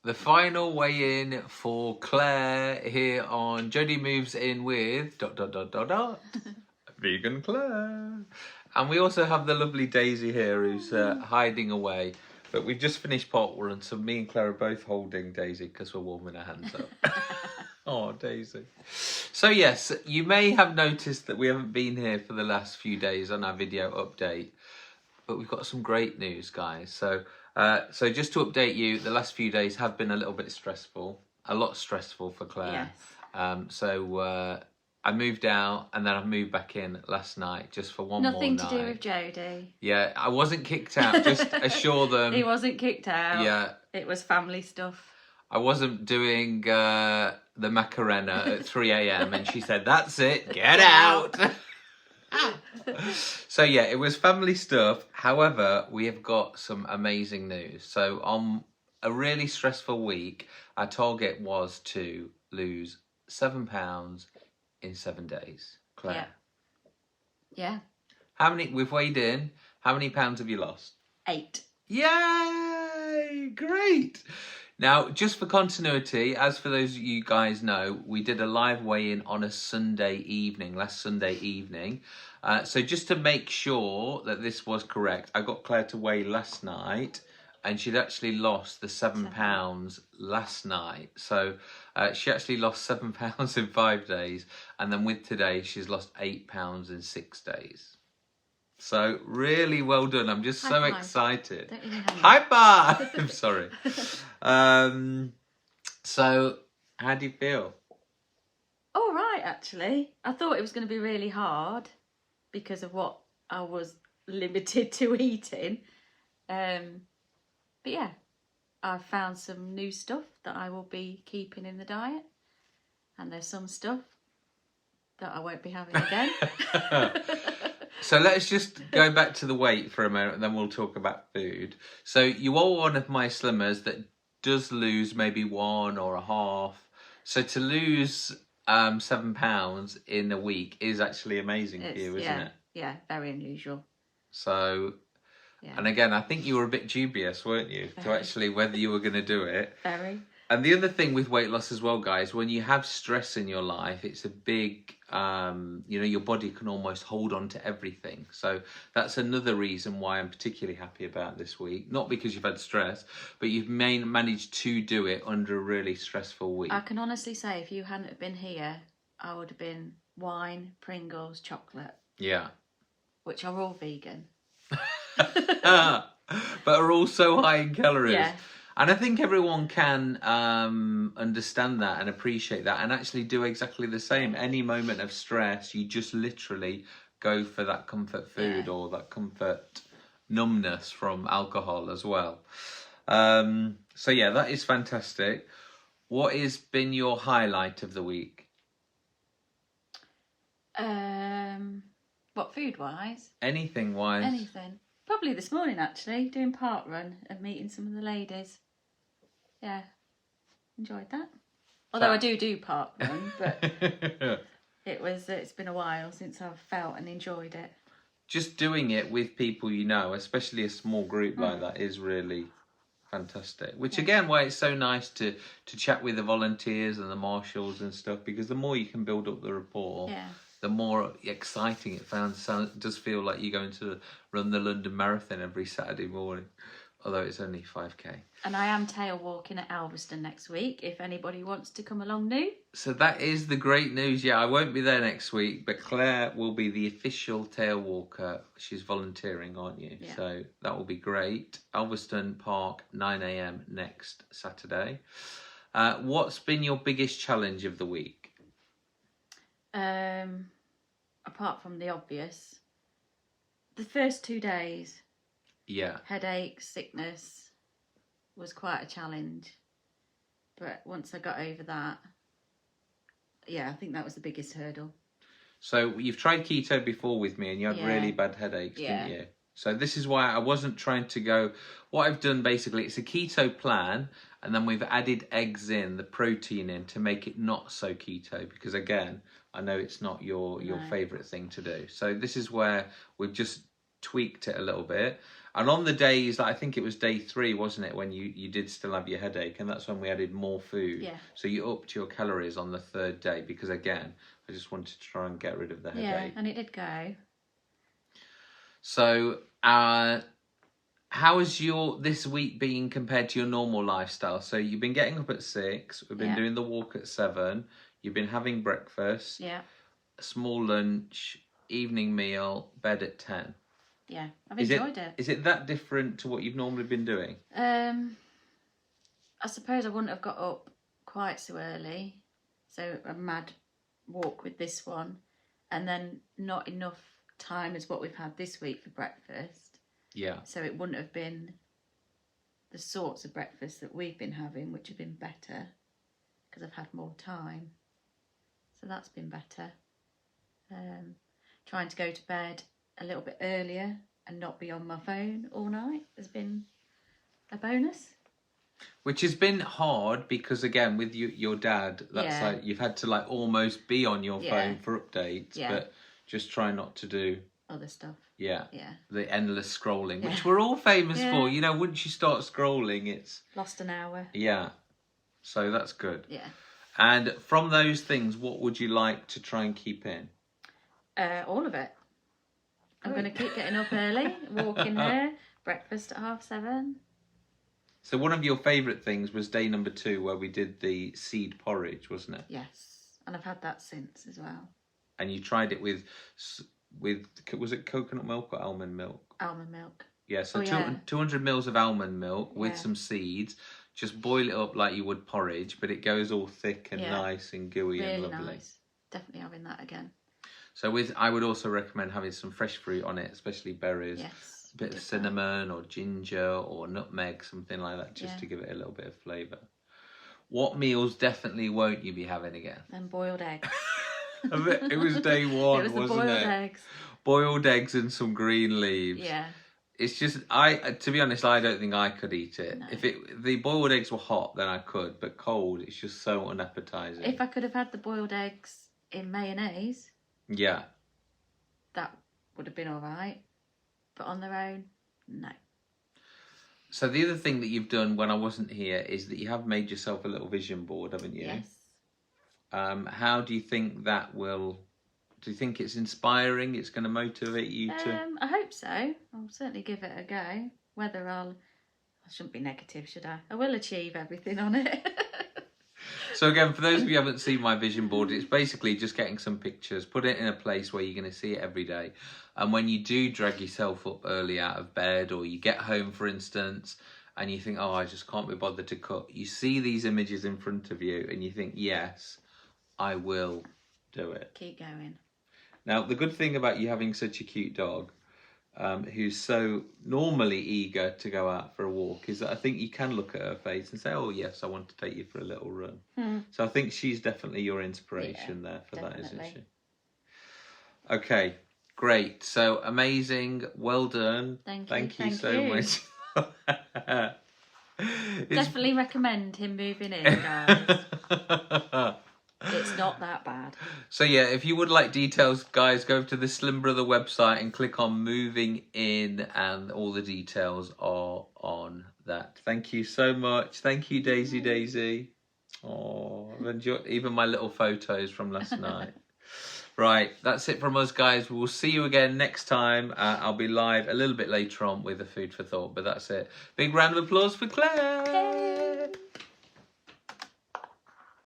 The final weigh-in for Claire here on Jody Moves in with ... Vegan Claire. And we also have the lovely Daisy here who's hiding away. But we've just finished pot run, so me and Claire are both holding Daisy because we're warming our hands up. Oh, Daisy. So yes, you may have noticed that we haven't been here for the last few days on our video update. But we've got some great news, guys. So just to update you, the last few days have been a little bit stressful, a lot stressful for Claire. Yes. I moved out and then I moved back in last night just for one more night. Nothing to do with Jody. Yeah, I wasn't kicked out, just assure them. He wasn't kicked out. Yeah. It was family stuff. I wasn't doing the Macarena at 3 a.m. and she said, "That's it, get out." So yeah, it was family stuff. However, we have got some amazing news. So on a really stressful week, our target was to lose £7 in 7 days. Claire. Yeah. How many, we've weighed in, how many pounds have you lost? 8. Yay! Great! Now, just for continuity, as for those of you guys know, we did a live weigh-in on a Sunday evening, last Sunday evening. So just to make sure that this was correct, I got Claire to weigh last night, and she'd actually lost the £7 last night. So she actually lost £7 in 5 days, and then with today, she's lost £8 in 6 days. So really well done. I'm just so excited. High five! I'm sorry. So how do you feel? All right, actually. I thought it was going to be really hard because of what I was limited to eating. But yeah, I've found some new stuff that I will be keeping in the diet. And there's some stuff that I won't be having again. So let's just go back to the weight for a moment and then we'll talk about food. So you are one of my slimmers that does lose maybe 1 or a half. So to lose £7 in a week is actually amazing for you, isn't it? Yeah, very unusual. So, and again, I think you were a bit dubious, weren't you? To actually whether you were going to do it. Very. And the other thing with weight loss as well, guys, when you have stress in your life, it's a big, your body can almost hold on to everything. So that's another reason why I'm particularly happy about this week. Not because you've had stress, but you've managed to do it under a really stressful week. I can honestly say if you hadn't have been here, I would have been wine, Pringles, chocolate. Yeah. Which are all vegan. But are also high in calories. Yeah. And I think everyone can understand that and appreciate that and actually do exactly the same. Any moment of stress, you just literally go for that comfort food or that comfort numbness from alcohol as well. So yeah, that is fantastic. What has been your highlight of the week? What, food-wise? Anything-wise? Anything. Probably this morning, actually, doing park run and meeting some of the ladies. Yeah, enjoyed that. Although I do park run, but it's been a while since I've felt and enjoyed it. Just doing it with people you know, especially a small group like that, is really fantastic. Which again, why it's so nice to chat with the volunteers and the marshals and stuff, because the more you can build up the rapport, the more exciting it does feel like you're going to run the London Marathon every Saturday morning. Although it's only 5k. And I am tail walking at Elveston next week, if anybody wants to come along new. So that is the great news. Yeah, I won't be there next week, but Claire will be the official tail walker. She's volunteering, aren't you? Yeah. So that will be great. Elveston Park, 9 a.m. next Saturday. What's been your biggest challenge of the week? Apart from the obvious, the first 2 days. Yeah. Headache, sickness was quite a challenge. But once I got over that, I think that was the biggest hurdle. So you've tried keto before with me and you had really bad headaches, didn't you? So this is why I wasn't trying to go... What I've done basically, it's a keto plan and then we've added eggs in, the protein in, to make it not so keto. Because again, I know it's not your favourite thing to do. So this is where we've just tweaked it a little bit. And on the days, I think it was day 3, wasn't it, when you did still have your headache, and that's when we added more food. Yeah. So you upped your calories on the 3rd day because, again, I just wanted to try and get rid of the headache. Yeah, and it did go. So, how has this week been compared to your normal lifestyle? So you've been getting up at 6, we've been doing the walk at 7, you've been having breakfast, Yeah. a small lunch, evening meal, bed at 10. Yeah, I've enjoyed it. Is it that different to what you've normally been doing? I suppose I wouldn't have got up quite so early. So a mad walk with this one. And then not enough time as what we've had this week for breakfast. Yeah. So it wouldn't have been the sorts of breakfast that we've been having, which have been better because I've had more time. So that's been better. Trying to go to bed a little bit earlier and not be on my phone all night has been a bonus. Which has been hard because, again, with your dad, that's like you've had to like almost be on your phone for updates, but just try not to do other stuff. Yeah. Yeah. The endless scrolling, which we're all famous for. You know, once you start scrolling, it's lost an hour. Yeah. So that's good. Yeah. And from those things, what would you like to try and keep in? All of it. I'm going to keep getting up early, walking there, breakfast at 7:30. So one of your favourite things was day number 2 where we did the seed porridge, wasn't it? Yes. And I've had that since as well. And you tried it with was it coconut milk or almond milk? Almond milk. Yeah, so 200 mils of almond milk with some seeds. Just boil it up like you would porridge, but it goes all thick and nice and gooey and lovely. Really nice. Definitely having that again. So I would also recommend having some fresh fruit on it, especially berries. Yes. A bit of cinnamon or ginger or nutmeg, something like that, just to give it a little bit of flavour. What meals definitely won't you be having again? And boiled eggs. It was day 1, it was wasn't boiled it? Eggs. Boiled eggs and some green leaves. Yeah. It's just to be honest, I don't think I could eat it. No. If the boiled eggs were hot, then I could, but cold, it's just so unappetizing. If I could have had the boiled eggs in mayonnaise, that would have been all right. But on their own, no. So the other thing that you've done when I wasn't here is that you have made yourself a little vision board, haven't you? Yes. How do you think that will? Do you think it's inspiring? It's going to motivate you to? I hope so. I'll certainly give it a go. Whether I shouldn't be negative, should I? I will achieve everything on it. So again, for those of you who haven't seen my vision board, it's basically just getting some pictures, put it in a place where you're going to see it every day. And when you do drag yourself up early out of bed, or you get home, for instance, and you think, oh, I just can't be bothered to cook, you see these images in front of you and you think, yes, I will do it. Keep going. Now, the good thing about you having such a cute dog, who's so normally eager to go out for a walk, is that I think you can look at her face and say, oh, yes, I want to take you for a little run. So I think she's definitely your inspiration there for that, isn't she? Okay, great. So amazing. Well done. Thank you so much. Definitely recommend him moving in, guys. It's not that bad. So yeah, if you would like details, guys, go to the Slim Brother website and click on moving in, and all the details are on that. Thank you so much. Thank you, Daisy. Oh, I've enjoyed even my little photos from last night. Right, that's it from us, guys. We'll see you again next time. I'll be live a little bit later on with a food for thought, but that's it. Big round of applause for Claire. Yay.